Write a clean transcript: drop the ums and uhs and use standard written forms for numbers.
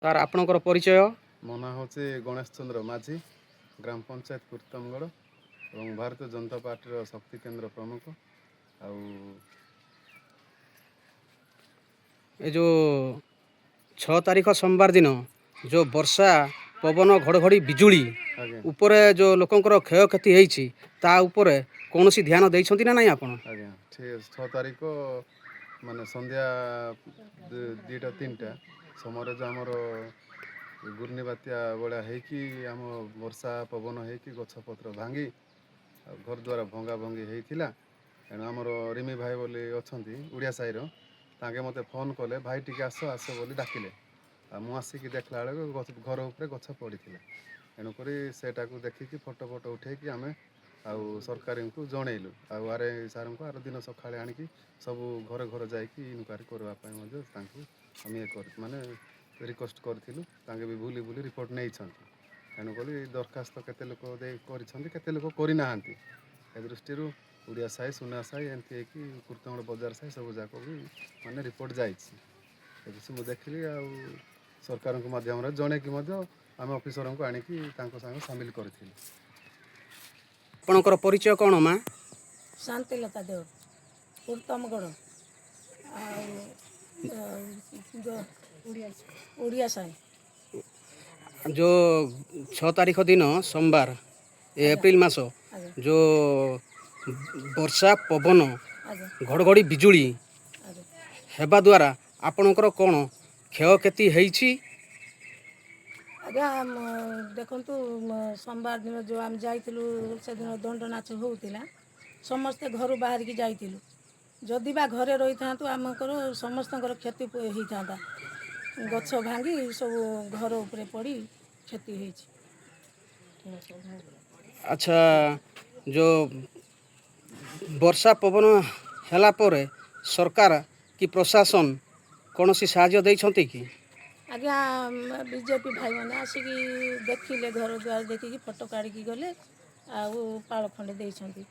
Sir ଆପଣଙ୍କର ପରିଚୟ? ମୋ ନାଁ ହେଉଛି ଗଣେଶ ଚନ୍ଦ୍ର ମାଝୀ, ଗ୍ରାମ ପଞ୍ଚାୟତ କୁର୍ତ୍ତମଗଡ଼ ଏବଂ ଭାରତୀୟ ଜନତା ପାର୍ଟିର ଶକ୍ତି କେନ୍ଦ୍ର ପ୍ରମୁଖ। ଆଉ ଏ ଯେଉଁ 6 ତାରିଖ ସୋମବାର ଦିନ ଯେଉଁ ବର୍ଷା ପବନ ଘଡ଼ଘଡ଼ି ବିଜୁଳି ଆଜ୍ଞା ଉପରେ ଯେଉଁ ଲୋକଙ୍କର କ୍ଷୟକ୍ଷତି ହେଇଛି ତା ଉପରେ କୌଣସି ଧ୍ୟାନ ଦେଇଛନ୍ତି ନା ନାହିଁ ଆପଣ? ଆଜ୍ଞା 6 ତାରିଖ ମାନେ ସନ୍ଧ୍ୟା 2ଟା 3ଟା ସମୟରେ ଯେଉଁ ଆମର ଘୂର୍ଣ୍ଣିବାତ୍ୟା ଭଳିଆ ହେଇକି ଆମ ବର୍ଷା ପବନ ହେଇକି ଗଛପତ୍ର ଭାଙ୍ଗି ଆଉ ଘର ଦ୍ୱାରା ଭଙ୍ଗା ଭଙ୍ଗି ହେଇଥିଲା। ତେଣୁ ଆମର ରିମି ଭାଇ ବୋଲି ଅଛନ୍ତି ଓଡ଼ିଆ ସାହିର, ତାଙ୍କେ ମୋତେ ଫୋନ୍ କଲେ, ଭାଇ ଟିକେ ଆସ ବୋଲି ଡାକିଲେ। ଆଉ ମୁଁ ଆସିକି ଦେଖିଲା ବେଳକୁ ଘର ଉପରେ ଗଛ ପଡ଼ିଥିଲା। ତେଣୁକରି ସେଇଟାକୁ ଦେଖିକି ଫଟୋ ଉଠେଇକି ଆମେ ଆଉ ସରକାରଙ୍କୁ ଜଣେଇଲୁ। ଆଉ ସାର୍ଙ୍କୁ ଆର ଦିନ ସକାଳେ ଆଣିକି ସବୁ ଘରେ ଯାଇକି ଇନକ୍ୱାରି କରିବା ପାଇଁ ମଧ୍ୟ ତାଙ୍କୁ ଆମେ ମାନେ ରିକ୍ୱେଷ୍ଟ କରିଥିଲୁ। ତାଙ୍କେ ବି ବୁଲି ରିପୋର୍ଟ ନେଇଛନ୍ତି। ତେଣୁକରି ଦରଖାସ୍ତ କେତେ ଲୋକ କରିଛନ୍ତି, କେତେ ଲୋକ କରିନାହାନ୍ତି। ଏ ଦୃଷ୍ଟିରୁ ଓଡ଼ିଆ ସାହି, ସୁନା ସାହି ଏମିତି ହେଇକି କୁର୍ତ୍ତମଗଡ଼ ବଜାର ସାହି ସବୁ ଯାକ ବି ମାନେ ରିପୋର୍ଟ ଯାଇଛି। ମୁଁ ଦେଖିଲି ଆଉ ସରକାରଙ୍କ ମାଧ୍ୟମରେ ଜଣେଇକି ମଧ୍ୟ ଆମେ ଅଫିସରଙ୍କୁ ଆଣିକି ତାଙ୍କ ସାଙ୍ଗେ ସାମିଲ କରିଥିଲୁ। ଆପଣଙ୍କର ପରିଚୟ କ'ଣ ମା? ଶାନ୍ତିଲତା ଦେଓ, କୁର୍ତ୍ତମଗଡ଼ ଆଉ ଓଡ଼ିଆ ସାହି। ଯେଉଁ 6 ତାରିଖ ଦିନ ସୋମବାର ଆଜ୍ଞା ଏପ୍ରିଲ ମାସ ଆଜ୍ଞା ଯେଉଁ ବର୍ଷା ପବନ ଆଜ୍ଞା ଘଡ଼ଘଡ଼ି ବିଜୁଳି ଆଜ୍ଞା ହେବା ଦ୍ୱାରା ଆପଣଙ୍କର କ'ଣ କ୍ଷୟକ୍ଷତି ହେଇଛି? ଆଜ୍ଞା ଦେଖନ୍ତୁ, ସୋମବାର ଦିନ ଯେଉଁ ଆମେ ଯାଇଥିଲୁ, ସେଦିନ ଦଣ୍ଡ ନାଚ ହେଉଥିଲା। ସମସ୍ତେ ଘରୁ ବାହାରିକି ଯାଇଥିଲୁ। ଯଦି ବା ଘରେ ରହିଥାନ୍ତୁ ଆମଙ୍କର ସମସ୍ତଙ୍କର କ୍ଷତି ହେଇଥାନ୍ତା। ଗଛ ଭାଙ୍ଗି ସବୁ ଘର ଉପରେ ପଡ଼ି କ୍ଷତି ହେଇଛି। ଆଚ୍ଛା, ଯେଉଁ ବର୍ଷା ପବନ ହେଲା ପରେ ସରକାର କି ପ୍ରଶାସନ କୌଣସି ସାହାଯ୍ୟ ଦେଇଛନ୍ତି କି? ଆଜ୍ଞା ବିଜେପି ଭାଇମାନେ ଆସିକି ଦେଖିଲେ, ଘର ଦ୍ୱାର ଦେଖିକି ଫଟୋ କାଢ଼ିକି ଗଲେ। ଆଉ ପାଳ ଖଣ୍ଡେ ଦେଇଛନ୍ତି।